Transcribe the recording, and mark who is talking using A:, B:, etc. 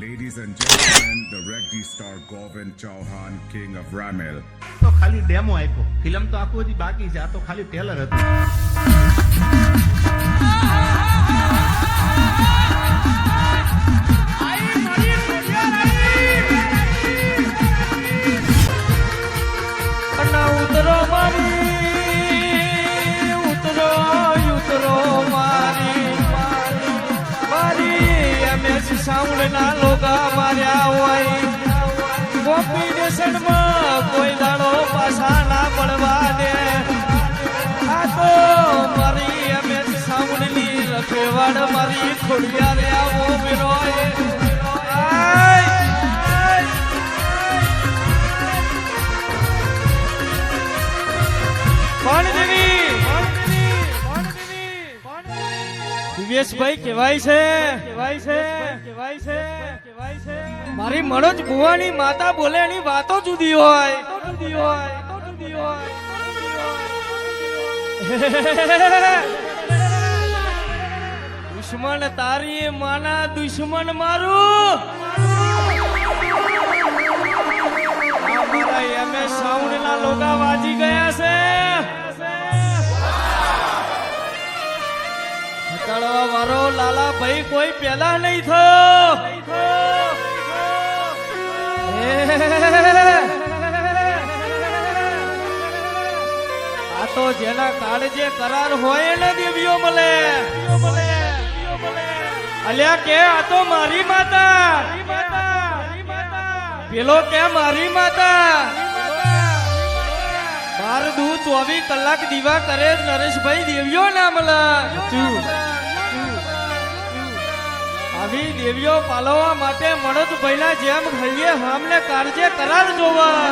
A: Ladies and gentlemen, the Reggie star Govind Chauhan, king of Ramil.
B: તો ખાલી demo આપ્યો, film તો આખું હજી બાકી છે, આ તો ખાલી ટેલર હતું.
C: ઉતરો મારી ઉતરો ઉતરો મારી મારી એમએસ સાઉન્ડ ના લોગા માર્યા હોય કોમ્પિટિશનમાં કોઈ દાડો પાછા ના પડવા દે. આ તો મારી એમએસ સાઉન્ડ ની રખેવાડ મારી ખોડિયારે આવો મેરો દિવ્યેશભાઈ કેવાય છે મારી મનોજ ભુવાની માતા બોલે એની વાતો જુદી હોય. દુશ્મન તારી માના દુશ્મન મારું મારા એમએસ સાઉન્ડ ના લોગા વાજી ગયા છે. ચડવા વાળો લાલા ભાઈ કોઈ પેલા નહીં થયો. આ તો જેના કાળજે કરાર હોય ને દેવીઓ મળે. અલ્યા કે આ તો મારી માતા, પેલો કે મારી માતા. 12 દૂધ 24 કલાક દીવા કરે નરેશભાઈ દેવીઓ ના મળે. આવી દેવીઓ પાલવા માટે મણોજભાઈ ના જેમ હૈયે હામને કાળજે કરાર જોવા.